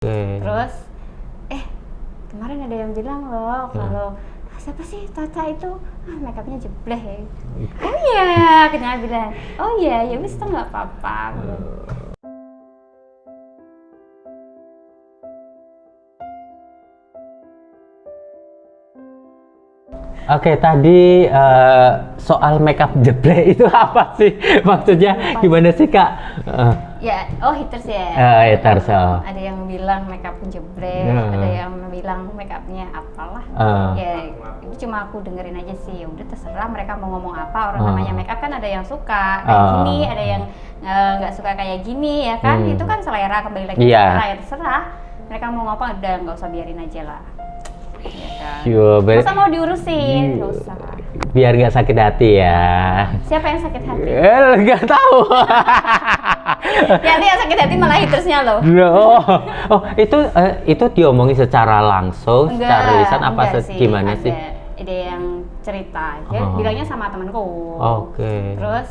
Terus kemarin ada yang bilang loh kalau siapa sih Tata itu makeupnya jebleh ya. Oh iya, kita bilang oh iya ya wis nggak apa-apa. Oke, tadi soal makeup jebleh itu apa sih? Maksudnya gimana sih, Kak? Ya, haters ya. Haters. Ada yang bilang makeup jebleh, ada yang bilang makeupnya apalah. Ya, itu cuma aku dengerin aja sih. Ya udah terserah mereka mau ngomong apa. Orang namanya makeup kan ada yang suka kayak gini, ada yang nggak suka kayak gini ya kan. Itu kan selera, kembali lagi selera, ya terserah. Mereka mau ngomong udah nggak usah, biarin aja lah. Ya kan? Masa mau diurusin? Nggak usah. Biar nggak sakit hati ya. Siapa yang sakit hati? Nggak tahu. Nanti yang sakit hati malah hatersnya loh. Itu diomongin secara langsung, secara lisan apa gimana sih? Ada yang cerita aja, bilangnya sama temanku. Oke. Terus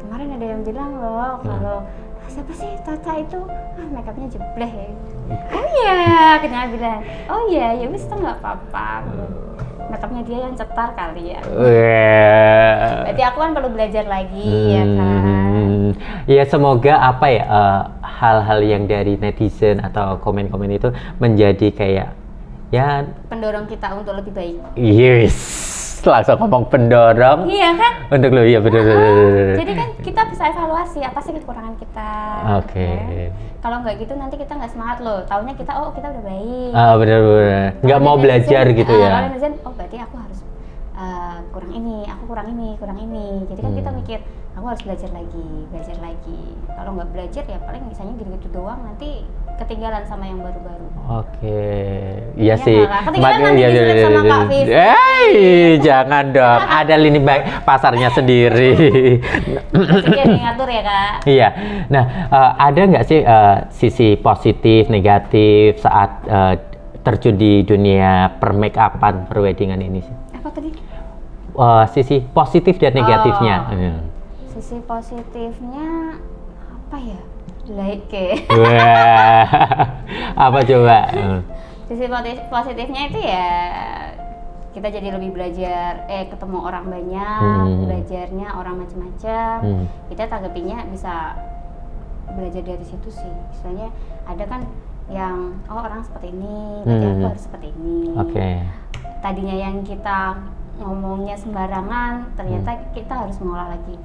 kemarin ada yang bilang loh kalau siapa sih Tata itu makeupnya jebleh ya. Oh iya, kita bilang oh iya ya wis nggak apa-apa. Makeupnya dia yang cetar kali ya. Berarti aku kan perlu belajar lagi ya kan. Ya semoga apa ya hal-hal yang dari netizen atau komen-komen itu menjadi kayak ya pendorong kita untuk lebih baik. Yes. Langsung ngomong pendorong. Iya kan? Untuk lo, iya benar. Jadi kan kita bisa evaluasi apa sih kekurangan kita. Oke. Kalau nggak gitu nanti kita nggak semangat loh. Taunya kita kita udah baik. Benar. Nggak mau belajar gitu ya. Kalau netizen, berarti aku harus kurang ini, aku kurang ini. Jadi kan kita mikir, aku harus belajar lagi. Kalau nggak belajar ya paling misalnya gitu-gitu doang, nanti ketinggalan sama yang baru-baru. Oke, iya sih. Ketinggalan nanti diselip sama Kak Vivi. Jangan dong. Ada lini pasarnya sendiri. Jadi ngatur ya Kak. Iya. Nah, ada nggak sih sisi positif, negatif saat terjun di dunia permakeupan, perweddingan ini sih? Apa tadi? Sisi positif dan negatifnya. Sisi positifnya apa ya? Apa coba? Sisi positifnya itu ya kita jadi lebih belajar, ketemu orang banyak, belajarnya orang macam-macam. Kita tanggapinya bisa belajar dari situ sih. Istilahnya ada kan yang orang seperti ini, berarti aku harus seperti ini. Tadinya yang kita ngomongnya sembarangan, ternyata kita harus mengolah lagi,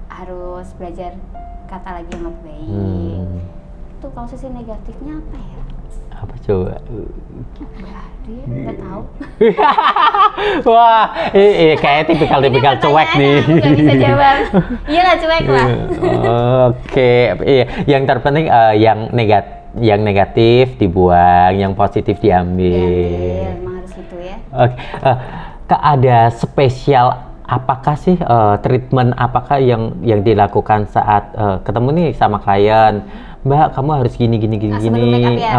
harus belajar kata lagi yang lebih baik. Itu kalau sisi negatifnya apa ya? Apa coba? Nggak tahu. Wah, kayak tipikal cuek nih. Aku nggak bisa jawab. Iyalah cuek lah. Oke, yang terpenting yang negatif dibuang, yang positif diambil. Emang harus gitu ya. Oke, Kak, ada spesial apakah sih treatment apakah yang dilakukan saat ketemu nih sama klien? Mbak, kamu harus gini. Ya?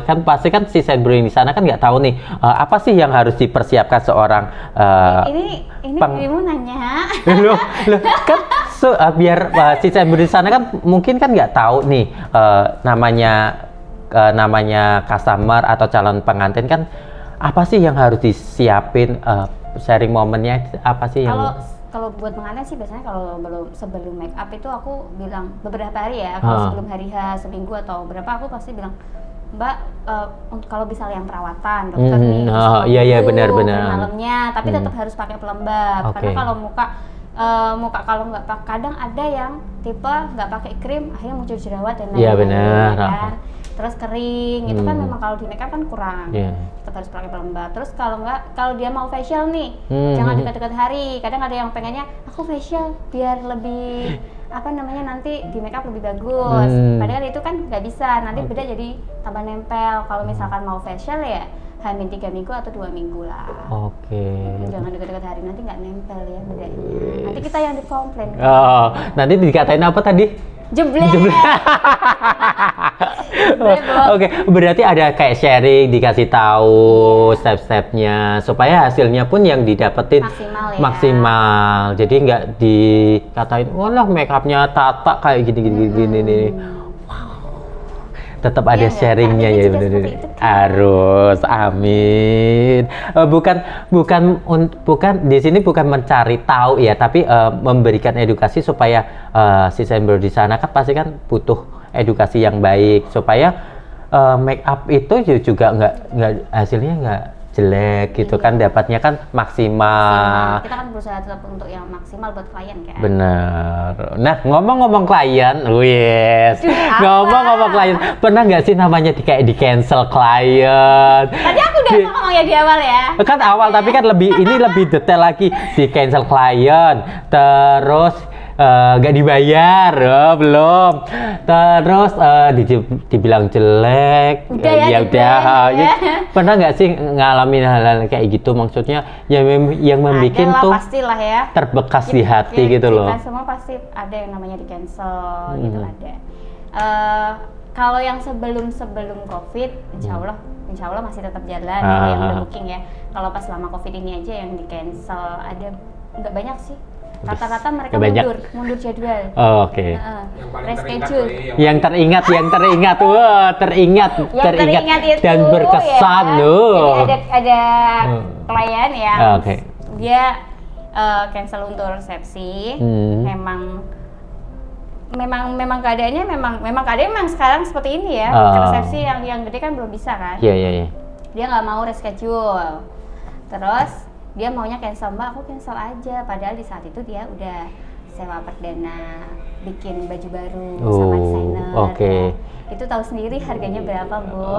Kan pasti kan si Sandbrewing di sana kan nggak tahu nih apa sih yang harus dipersiapkan seorang. Ini dirimu nanya. Loh, kan biar si Sandbrewing di sana kan mungkin kan nggak tahu nih namanya customer atau calon pengantin kan apa sih yang harus disiapin. Sharing momennya apa sih yang kalau buat pengantin sih biasanya kalau sebelum make up itu aku bilang beberapa hari ya, kalau sebelum hari H seminggu atau berapa aku pasti bilang Mbak kalau bisa yang perawatan dokter nih iya benar malamnya tapi tetap harus pakai pelembab karena kalau muka kalau nggak pakai, kadang ada yang tipe nggak pakai krim akhirnya muncul jerawat dan lain-lain. Iya benar. Kan? Terus kering, itu kan memang kalau di makeup kan kurang. Tetap harus pakai pelembab. Terus kalau dia mau facial nih, jangan dekat-dekat hari. Kadang ada yang pengennya aku facial biar lebih nanti di makeup lebih bagus. Padahal itu kan nggak bisa. Nanti beda jadi tambah nempel. Kalau misalkan mau facial ya H-3 minggu atau 2 minggu lah. Jangan dekat-dekat hari, nanti nggak nempel ya bedanya. Nanti kita yang dikomplain. Nanti dikatain apa tadi? Jebleh. Berarti ada kayak sharing, dikasih tahu step-stepnya supaya hasilnya pun yang didapetin maksimal. Jadi nggak dikatain, walah makeupnya Tata kayak gini. tetap ada sharingnya ya, benar. Harus, amin. Bukan di sini bukan mencari tahu ya, tapi memberikan edukasi supaya si senior di sana kan pasti kan butuh edukasi yang baik supaya make up itu juga nggak hasilnya nggak jelek gitu kan, dapatnya kan maksimal. Kita kan berusaha tetap untuk yang maksimal buat klien kan. Bener. Nah, ngomong-ngomong klien, ngomong-ngomong klien, pernah nggak sih namanya kayak di cancel klien? Tadi aku udah ngomong ya di awal ya. Kan awal, tapi kan ini lebih detail lagi, di cancel klien, terus nggak dibayar, belum. Terus dibilang jelek, udah ya. Pernah nggak sih ngalamin hal-hal kayak gitu? Maksudnya yang membuat tuh pastilah ya, terbekas di hati gitu loh. Kita semua pasti ada yang namanya di cancel, gitu ada. Kalau yang sebelum COVID, insya Allah masih tetap jalan. Yang udah booking ya. Kalau pas selama COVID ini aja yang di cancel ada nggak banyak sih. Rata-rata mereka mundur jadwal. Oh, oke. Reschedule. Yang teringat, teringat itu, dan berkesan ya. loh. Jadi ada klien yang dia cancel untuk resepsi. Memang keadaannya memang sekarang seperti ini ya. Resepsi yang gede kan belum bisa kan. Iya. Dia nggak mau reschedule. Terus dia maunya cancel, Mbak, aku cancel aja. Padahal di saat itu dia udah sewa perdana, bikin baju baru sama desainer. Ya. Itu tahu sendiri harganya berapa, Bu.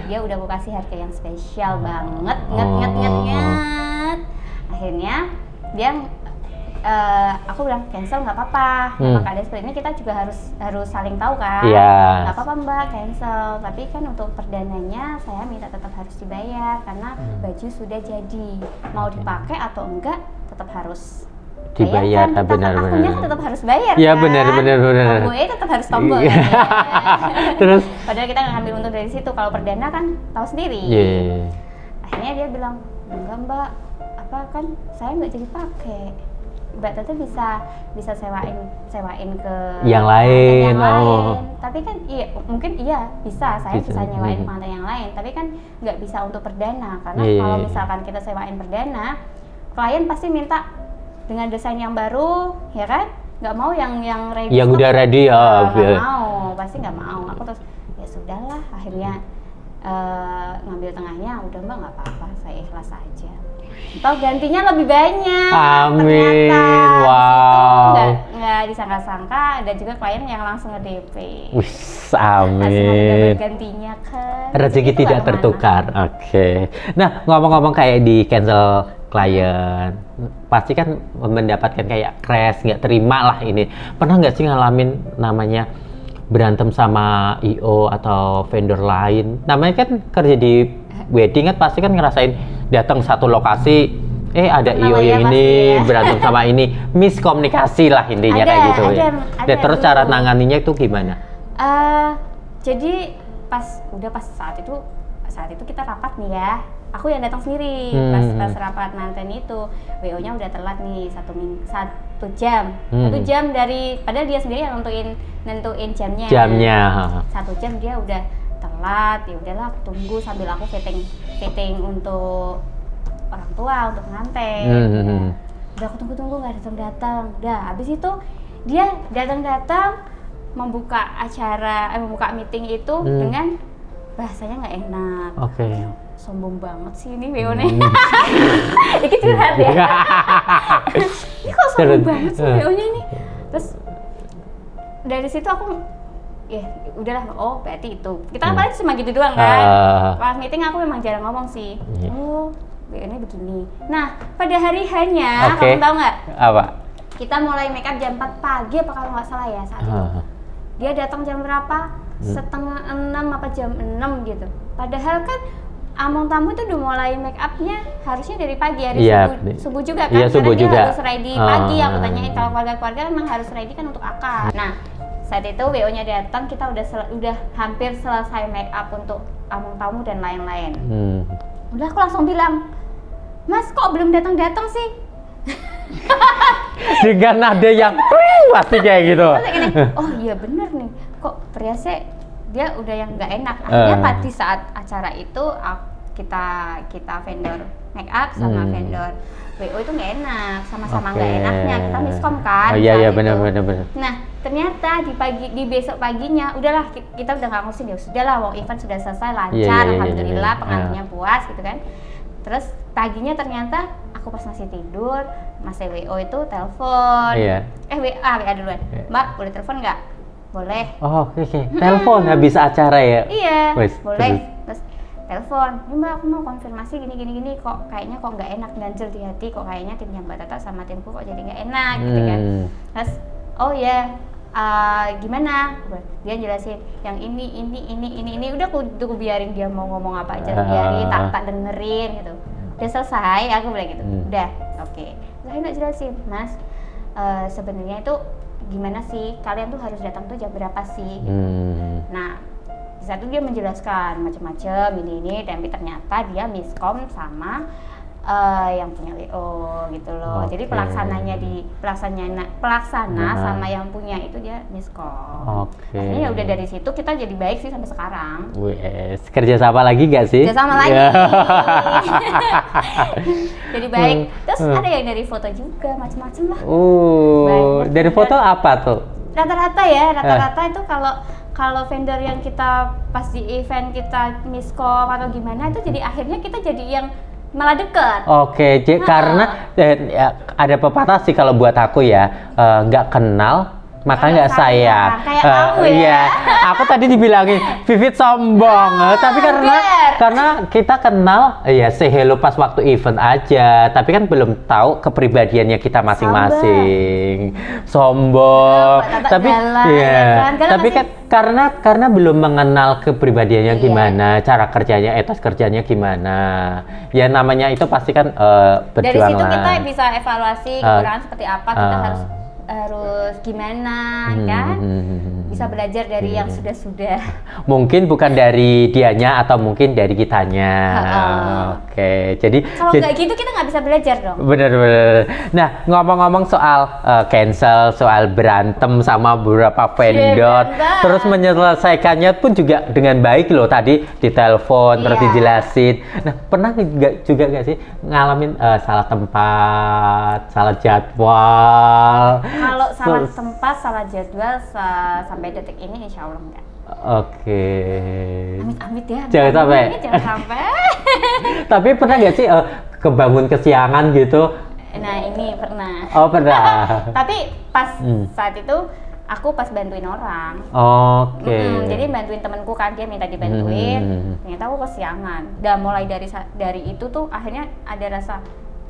Dia udah mau kasih harga yang spesial banget, nget. Akhirnya dia aku bilang cancel nggak apa-apa. Memang keadaan seperti ini kita juga harus saling tahu kan. Nggak apa-apa Mbak, cancel. Tapi kan untuk perdananya saya minta tetap harus dibayar karena baju sudah jadi. Mau dipakai atau enggak tetap harus dibayar. Kan? Benar. Akunya kan tetap harus bayar. Iya kan? benar. Tombolnya tetap harus tombol. Kan? Terus? Padahal kita nggak ngambil untung dari situ. Kalau perdana kan tahu sendiri. Akhirnya dia bilang enggak Mbak, apa kan saya nggak jadi pakai. Mbak Tete bisa sewain ke yang lain. Tapi kan mungkin bisa saya bisa nyewain pengantin yang lain, tapi kan nggak bisa untuk perdana karena kalau misalkan kita sewain perdana, klien pasti minta dengan desain yang baru, ya kan? Nggak mau yang ready. Yang udah ready ya. Pasti nggak mau. Aku terus ya sudahlah, akhirnya ngambil tengahnya, udah Mbak nggak apa-apa, saya ikhlas aja. Toh gantinya lebih banyak. Amin. Ternyata. Wow. Nggak disangka-sangka ada juga klien yang langsung nge-DP. Amin. Gantinya kan. Rezeki tidak tertukar. Oke. Nah, ngomong-ngomong kayak di cancel klien, pasti kan mendapatkan kayak crash, nggak terima lah ini. Pernah nggak sih ngalamin namanya berantem sama IO atau vendor lain? Namanya kan kerja di wedding kan pasti kan ngerasain datang satu lokasi, ada IO yang ini berantem sama ini, miskomunikasi lah intinya kayak gitu ya. Dan terus cara nanganinya itu gimana? Jadi pas saat itu kita rapat nih ya. Aku yang datang sendiri pas rapat nanten itu, WO-nya udah telat nih 1 jam. 1 jam dari padahal dia sendiri yang nentuin jamnya. 1 jam dia udah telat, ya udahlah aku tunggu sambil aku fitting untuk orang tua, untuk pengantin. Udah aku tunggu nggak datang. Udah habis itu dia datang membuka meeting itu dengan bahasanya nggak enak. Sombong banget sih ini WO-nya. Ini curhat ya. Ini kok sombong banget sih WO-nya ini. Terus dari situ aku udahlah, berarti itu. Kita kan paling cuma gitu doang kan. Pas meeting aku memang jarang ngomong sih. WO-nya begini. Nah, pada hari hanya, kamu tahu nggak? Apa? Kita mulai make up jam 4 pagi apa kalau nggak salah ya saat itu. Dia datang jam berapa? 5:30 apa jam 6 gitu. Padahal kan among tamu itu udah mulai make upnya harusnya dari pagi, subuh juga kan, subuh karena juga. Dia harus ready pagi. Aku tanyain kalau keluarga memang harus ready kan untuk akad. Nah, saat itu WO-nya datang, kita udah hampir selesai make up untuk among tamu dan lain-lain. Udah aku langsung bilang, Mas kok belum datang sih? Dengan nada yang pasti kayak gitu. Oh iya bener nih, kok periasnya dia udah yang nggak enak. Akhirnya pada saat acara itu kita vendor make up sama vendor WO itu nggak enak, sama-sama nggak enaknya, kita miskom kan. Iya benar. Nah ternyata di besok paginya udahlah kita udah nggak ngurusin, ya sudahlah, mau event sudah selesai lancar, alhamdulillah, pengantinnya puas gitu kan. Terus paginya ternyata aku pas masih tidur, Mas WO itu telepon. WA duluan. Mbak boleh telepon nggak? Boleh. Oh oke. Telepon habis acara ya? Iya. Boleh. Terus telepon, Mbak aku mau konfirmasi gini kok kayaknya kok nggak enak, ganjel di hati, kok kayaknya timnya Mbak Tata sama timku kok jadi nggak enak gitu kan. Terus oh ya gimana? Dia jelasin yang ini udah aku biarin dia mau ngomong apa aja, biarin tak dengerin gitu. Udah selesai, aku bilang gitu. Udah, oke. Saya nggak jelasin, Mas. Sebenarnya itu gimana sih? Kalian tuh harus datang tuh jam berapa sih? Gitu. Nah, di satu dia menjelaskan macam-macam ini, tapi ternyata dia miskom sama yang punya WO gitu loh. Jadi pelaksana sama yang punya itu dia miskom. Akhirnya udah dari situ kita jadi baik sih sampai sekarang. Kerja sama lagi gak sih? Kerja sama lagi. Jadi baik. Terus ada yang dari foto juga, macam-macam lah. Dari foto apa tuh? Rata-rata itu kalau vendor yang kita pas di event kita miskom atau gimana itu jadi akhirnya kita jadi yang malah deket. Karena ada pepatah sih kalau buat aku ya, nggak kenal maka nggak sayang. Kayak kamu ya. Iya, aku tadi dibilangin Vivit sombong, tapi karena kita kenal, ya say hello pas waktu event aja, tapi kan belum tahu kepribadiannya kita masing-masing. Sombong. Tapi tapi kan karena belum mengenal kepribadiannya gimana, cara kerjanya, etos kerjanya gimana. Ya namanya itu pasti kan berjuang. Dari situ kita bisa evaluasi kekurangan seperti apa, kita harus gimana kan, bisa belajar dari yang sudah-sudah. Mungkin bukan dari dianya atau mungkin dari kitanya. Jadi kalau nggak gitu kita nggak bisa belajar dong. Bener. Nah ngomong-ngomong soal cancel, soal berantem sama beberapa vendor, terus menyelesaikannya pun juga dengan baik loh, tadi ditelepon terus dijelasin. Nah pernah juga nggak sih ngalamin salah tempat, salah jadwal? Kalau salah tempat, salah jadwal sampai detik ini insya Allah enggak. Amit-amit ya. Jangan sampai. Tapi pernah nggak sih kebangun kesiangan gitu? Nah ini pernah. Pernah. Tapi pas saat itu aku pas bantuin orang. Jadi bantuin temanku kan, dia minta dibantuin. Ternyata aku kesiangan. Dan mulai dari itu tuh akhirnya ada rasa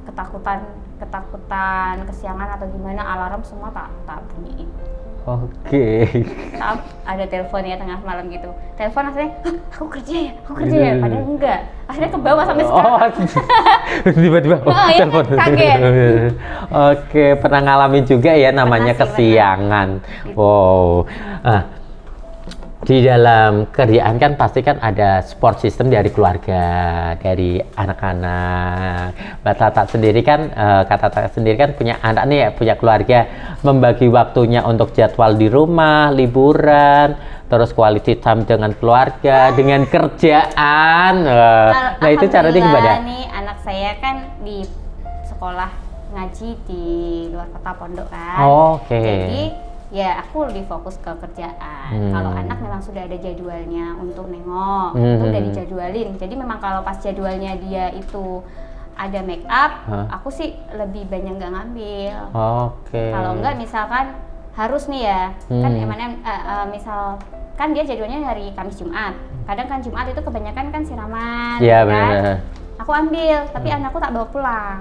ketakutan, kesiangan atau gimana, alarm semua tak bunyiin. Ada teleponnya tengah malam gitu. Telepon akhirnya, aku kerja ya, padahal enggak. Akhirnya ke bawah sampai sekarang. Tiba-tiba telepon. Kaget. Pernah ngalamin juga ya namanya kesiangan. Wow. Di dalam kerjaan kan pasti kan ada support system dari keluarga, dari anak-anak. Mbak Tata sendiri kan, Kak Tata sendiri kan punya anak nih ya, punya keluarga, membagi waktunya untuk jadwal di rumah, liburan, terus quality time dengan keluarga, dengan kerjaan. Nah itu caranya gimana? Nih anak saya kan di sekolah ngaji di luar kota pondok kan. Jadi ya aku lebih fokus ke kerjaan. Kalau anak memang sudah ada jadwalnya untuk nengok, itu udah dijadwalin. Jadi memang kalau pas jadwalnya dia itu ada make up, aku sih lebih banyak nggak ngambil. Kalau enggak misalkan harus nih ya, kan misal kan dia jadwalnya hari Kamis Jumat. Kadang kan Jumat itu kebanyakan kan siraman, kan? Aku ambil, tapi anakku tak bawa pulang.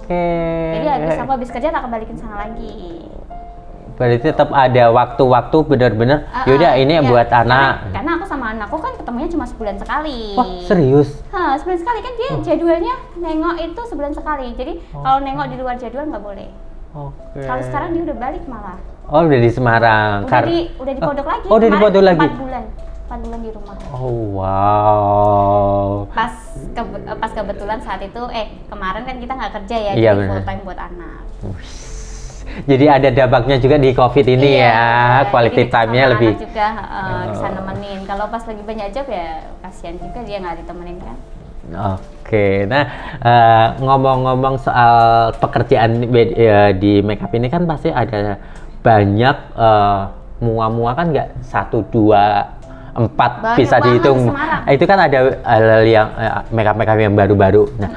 Jadi habis kerja tak kembalikan sana lagi. Berarti tetap ada waktu-waktu benar-benar yaudah ini buat anak. Karena aku sama anakku kan ketemunya cuma sebulan sekali. Wah serius? Sebulan sekali kan dia jadwalnya nengok itu sebulan sekali. Jadi kalau nengok di luar jadwal nggak boleh. Kalau sekarang dia udah balik malah. Udah di Semarang. Udah di pondok lagi. Udah di pondok lagi. 4 bulan di rumah. Wow. Pas kebetulan saat itu kemarin kan kita nggak kerja ya, jadi full time buat anak. Jadi ada dampaknya juga di COVID ini ya, quality time-nya lebih. Juga bisa nemenin. Kalau pas lagi banyak job ya kasihan juga dia nggak ditemenin kan. Oke, nah ngomong-ngomong soal pekerjaan di makeup ini kan pasti ada banyak mua-mua kan nggak 1, 2, 4 banyak bisa dihitung. Itu kan ada hal yang makeup yang baru-baru. Nah,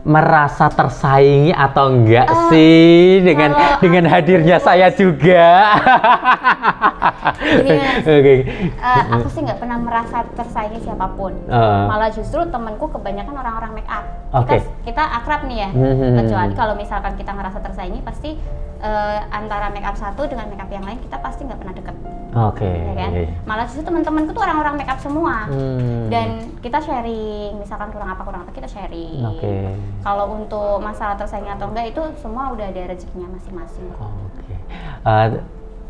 merasa tersaingi atau enggak sih dengan hadirnya saya juga? Aku sih nggak pernah merasa tersaingi siapapun. Malah justru temanku kebanyakan orang-orang make up. Kita akrab nih ya. Kecuali kalau misalkan kita ngerasa tersaingi, pasti antara make up satu dengan make up yang lain kita pasti nggak pernah deket. Ya kan? Malah justru teman-temanku tuh orang-orang make up semua. Dan kita sharing, misalkan kurang apa kita sharing. Kalau untuk masalah tersaing atau enggak itu semua udah ada rezekinya masing-masing.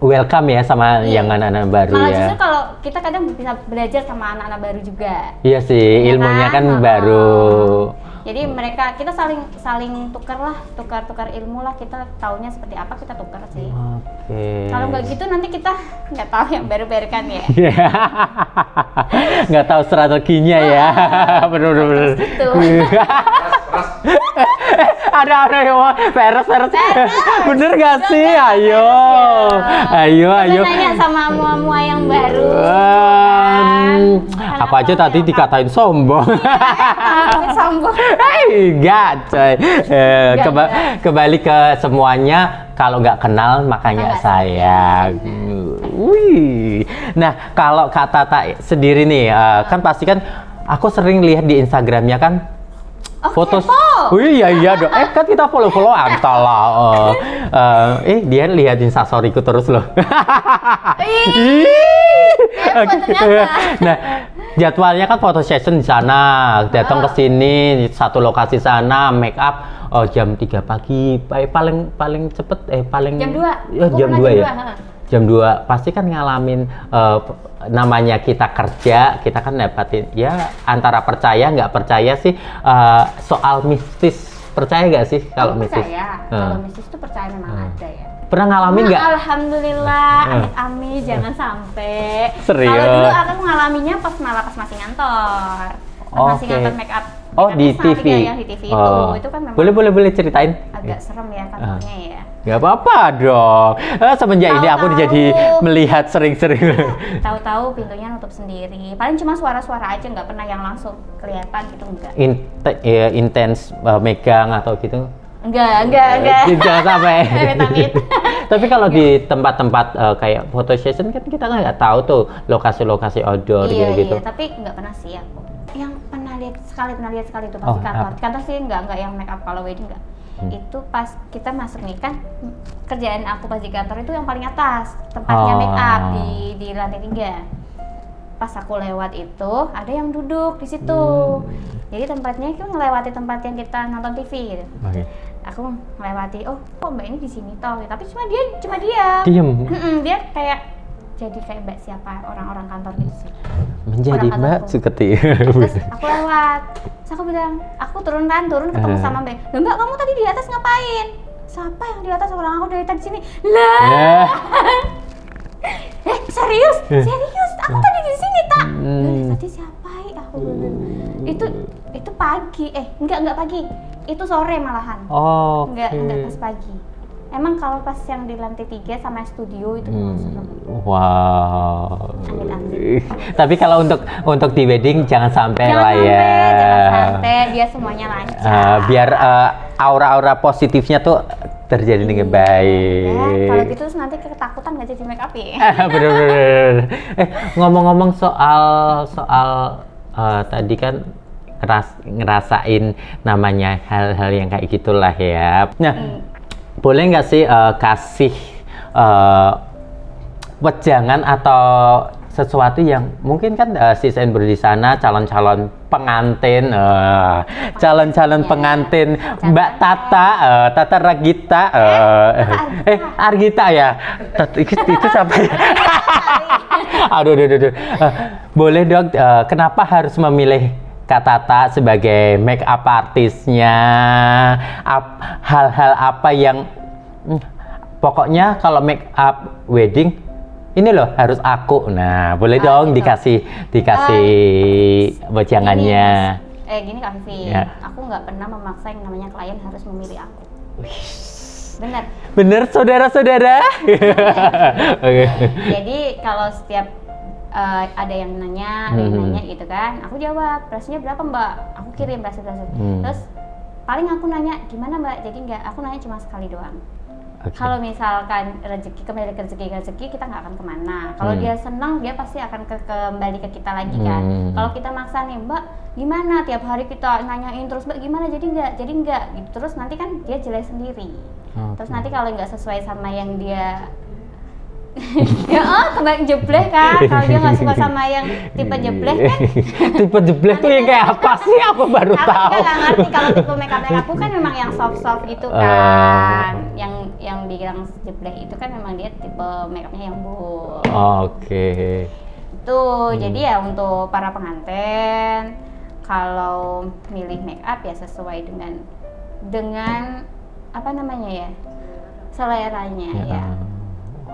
Welcome ya sama yang anak-anak baru. Malah ya. Justru kalau kita kadang bisa belajar sama anak-anak baru juga. Iya sih, ilmunya kan baru. Jadi kita saling tukar ilmu lah, kita taunya seperti apa kita tukar sih. Kalau nggak gitu nanti kita nggak tahu yang baru-baru kan ya. Nggak tahu strateginya ya. Bener-bener. Gitu. ada yang mau peres. Bener gak sih? Ayo. Nanya sama mua-mua yang baru. Aku aja tadi dikatain sombong. Sombong. Enggak, coy. Kembali ke semuanya. Kalau nggak kenal makanya sayang. Nah, kalau Kak Tata sendiri nih, kan pasti kan aku sering lihat di Instagramnya kan. Foto. Iya dong. Kan kita follow antala. Dia lihat instastoryku terus loh. Nah, jadwalnya kan foto session di sana, datang ke sini satu lokasi sana, make up jam 3 pagi, paling cepet paling jam 2. Jam 2 ya. Jam 2 pasti kan ngalamin namanya kita kerja, kita kan dapatin ya antara percaya nggak percaya sih soal mistis. Percaya nggak sih kalau mistis? Percaya. Kalau mistis itu percaya memang ada ya. Pernah ngalamin nggak? Alhamdulillah, amit-amit jangan sampai. Serius? Kalau dulu aku mengalaminya pas masih ngantor. Masih ngantor make up. Di TV. Ya, di TV itu kan memang boleh ceritain. Agak serem ya kantornya ya. Gak apa-apa dong. Semenjak ini aku jadi melihat sering-sering. Tahu-tahu pintunya nutup sendiri. Paling cuma suara-suara aja, nggak pernah yang langsung kelihatan gitu, enggak. Intens megang atau gitu? Enggak. Jangan sampai. Tapi kalau di tempat-tempat kayak photo session kan kita nggak tahu tuh lokasi-lokasi outdoor gitu. Iya, tapi nggak pernah sih aku. Yang pernah lihat sekali itu pasti kantor. Kantor sih nggak yang make up, kalau wedding nggak. Itu pas kita masuk nih kan kerjaan aku pas di kantor itu yang paling atas tempatnya make up di lantai 3. Pas aku lewat itu ada yang duduk di situ. Jadi tempatnya itu melewati tempat yang kita nonton TV gitu. Aku melewati, kok mbak ini di sini toh, tapi cuma dia diam. Dia kayak mbak siapa orang-orang kantor gitu sih. Menjadi mbak seperti. Terus aku lewat, terus aku bilang, aku turun ketemu sama mbak. Loh mbak, kamu tadi di atas ngapain? Siapa yang di atas? Orang aku dari tadi sini. Lah. Serius? Aku tadi di sini tak? Tadi siapa? Aku bilang. Itu pagi. Enggak pagi. Itu sore malahan. Enggak pas pagi. Emang kalau pas yang di lantai 3 sama studio itu wow. Amit-amit. Tapi kalau untuk di wedding jangan sampai jangan sampai, biar semuanya lancar. Biar aura-aura positifnya tuh terjadi dengan baik. Kalau gitu terus nanti ketakutan nggak jadi make up ya. Bener. Ngomong-ngomong soal tadi kan ngerasain namanya hal-hal yang kayak gitulah ya. Nah, boleh nggak sih kasih wejangan atau sesuatu yang mungkin kan sis and bro di sana calon-calon pengantin, pengantin Mbak Tata Ragita, Argita ya, itu siapa ya? Aduh. Boleh dong, kenapa harus memilih Kak Tata sebagai make up artisnya? Hal-hal apa yang pokoknya kalau make up wedding ini loh harus aku. Nah, boleh dong gitu. dikasih bojangannya. Gini Kak Vivi, Ya. aku nggak pernah memaksa yang namanya klien harus memilih aku. Bener saudara-saudara. Okay. Jadi kalau setiap ada yang nanya gitu kan, aku jawab, price-nya berapa Mbak? Aku kirim price. Terus paling aku nanya gimana Mbak? Jadi aku nanya cuma sekali doang. Okay. Kalau misalkan kembali ke rezeki kita nggak akan kemana. Kalau dia senang, dia pasti akan kembali ke kita lagi kan. Kalau kita maksa nih Mbak, gimana? Tiap hari kita nanyain terus Mbak gimana? Jadi nggak gitu. Terus nanti kan dia jelek sendiri. Okay. Terus nanti kalau nggak sesuai sama yang dia kembali jeblek kan. Kalau dia nggak suka sama yang tipe jeblek kan. Tipe jeblek tuh yang kayak apa sih? Aku baru tahu. Aku nggak ngerti kalau tipe makeup aku kan memang yang soft gitu kan. Yang dibilang jeblek itu kan memang dia tipe makeupnya yang bold. Oke. Itu jadi ya untuk para pengantin kalau milih makeup ya sesuai dengan apa namanya ya, seleranya ya.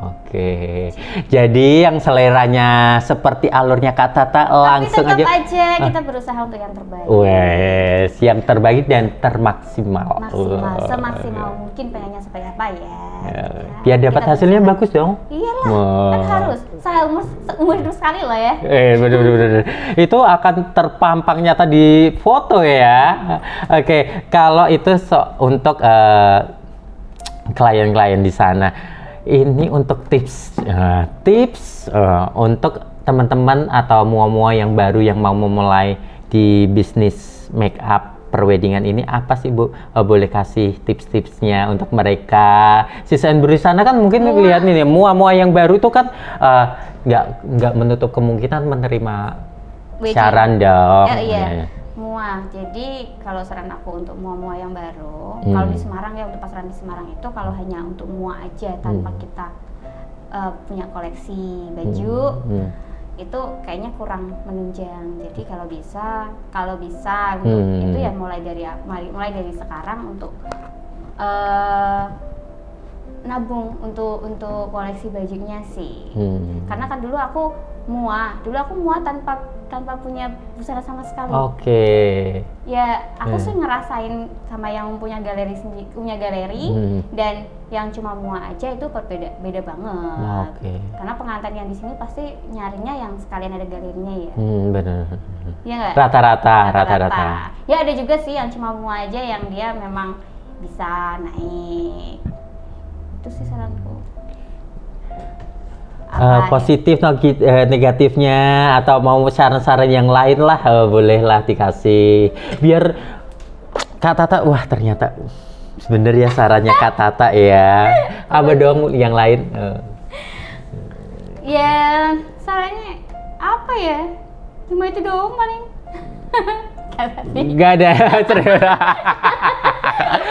Oke, jadi yang seleranya seperti alurnya Kak Tata langsung tapi tetap aja kita berusaha untuk yang terbaik. Wes, yang terbaik dan termaksimal. Semaksimal mungkin pengennya seperti apa ya. Biar dapat hasilnya bagus dong. Iyalah, kan harus. Seumur hidup sekali loh ya. Bener. Itu akan terpampang nyata di foto ya. Oke, kalau itu untuk klien-klien di sana. Ini untuk tips untuk teman-teman atau mua-mua yang baru yang mau memulai di bisnis make up perweddingan ini, apa sih Bu? Boleh kasih tips-tipsnya untuk mereka. Sisaan di sana kan mungkin lihat nih mua-mua yang baru itu kan nggak menutup kemungkinan menerima saran dong. Iya. Mua. Jadi kalau saran aku untuk mua-mua yang baru, kalau di Semarang ya, untuk pasaran di Semarang itu kalau hanya untuk mua aja tanpa kita punya koleksi baju, itu kayaknya kurang menunjang. Jadi kalau bisa untuk itu ya mulai dari sekarang untuk nabung untuk koleksi bajunya sih. Karena kan dulu aku mua tanpa punya busana sama sekali. Oke. Ya, aku sih ngerasain sama yang punya galeri dan yang cuma mua aja itu beda banget. Oke. Karena pengantin yang di sini pasti nyarinya yang sekalian ada galerinya ya. Benar. Iya nggak? Rata-rata. Ya ada juga sih yang cuma mua aja yang dia memang bisa naik. Itu sih saranku. Positif, negatifnya atau mau saran-saran yang lain lah, bolehlah dikasih. Biar Kak Tata, wah ternyata bener ya sarannya Kak Tata ya. Apa dong yang lain? Ya sarannya apa ya? Cuma itu doang paling. Gak ada.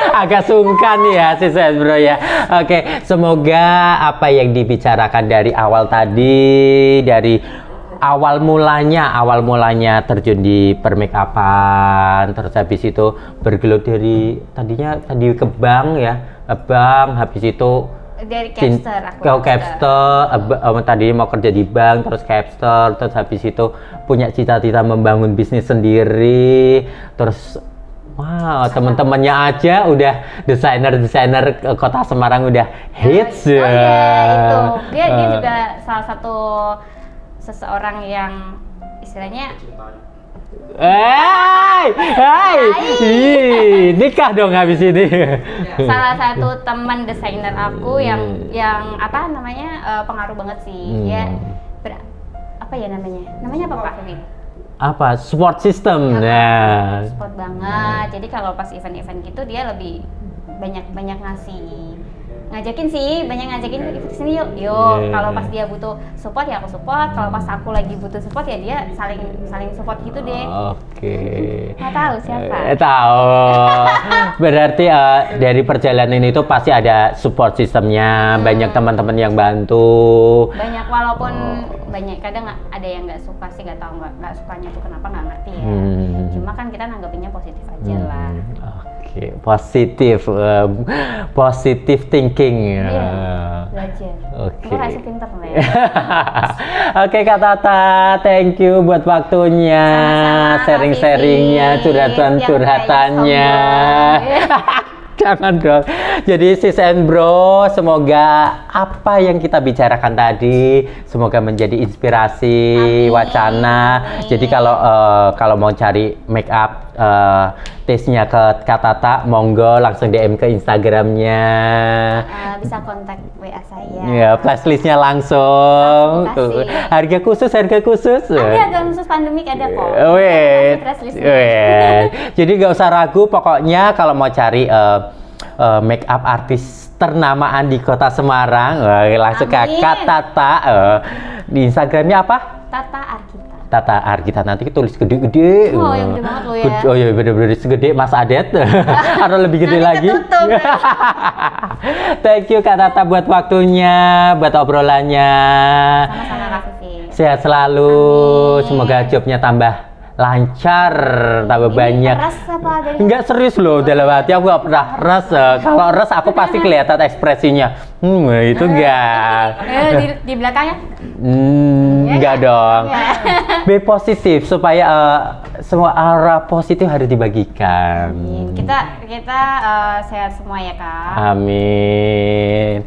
Agak sungkan ya si Bro ya. Oke, semoga apa yang dibicarakan dari awal tadi, dari awal mulanya terjun di permakeupan, terus habis itu bergelut dari tadi ke bank ya, habis itu dari Capster, tadi mau kerja di bank, terus Capster, terus habis itu punya cita-cita membangun bisnis sendiri, terus wow, teman-temannya aja udah desainer kota Semarang udah hits ya. Oh iya, itu. Dia juga salah satu seseorang yang istilahnya nikah dong habis ini. Salah satu teman desainer aku yang apa namanya pengaruh banget sih. Dia apa ya namanya? Namanya apa Pak Kevin? Apa support system support banget. Jadi kalau pas event-event gitu dia lebih banyak ngajakin ikut sini yuk. Kalau pas dia butuh support ya aku support, kalau pas aku lagi butuh support ya dia saling support gitu deh. Oke. Nggak tahu siapa. Tahu. Berarti dari perjalanan itu pasti ada support sistemnya, banyak teman-teman yang bantu. Banyak, walaupun banyak kadang ada yang nggak suka sih, nggak tahu nggak sukanya tuh kenapa, nggak ngerti ya. Cuma kan kita nanggepinnya positif aja lah. positive thinking. Belajar. Oke. Gue rasa pinter nih. Oke Kak Tata, thank you buat waktunya, sharing-sharingnya, curhatan-curhatannya. Jangan dong. Jadi sis and bro, semoga apa yang kita bicarakan tadi semoga menjadi inspirasi, wacana. Jadi kalau mau cari make up taste-nya ke Kak Tata, monggo langsung DM ke Instagramnya. Bisa kontak WA saya. Ya, flash listnya langsung. Tuh. Harga khusus. Ada khusus pandemik ada kok. Jadi nggak usah ragu, pokoknya kalau mau cari make up artis ternamaan di Kota Semarang, langsung ke Kak Tata. Di Instagramnya apa? Tata Argita, nanti tulis gede-gede. Oh, yang gede banget lo ya. Oh iya, bener-bener segede Mas Adet. Atau lebih gede lagi. Thank you Kak Tata buat waktunya, buat obrolannya. Sama-sama Kak Vivi. Sehat selalu. Amin. Semoga jobnya tambah lancar, tambah banyak. Res apa dari? Enggak, serius loh, dalam hati aku gak pernah res. Kalau res aku pasti kelihatan ekspresinya. Itu enggak. Di belakangnya? Enggak dong. Be positif supaya semua arah positif harus dibagikan. Kita sehat semua ya Kak. Amin.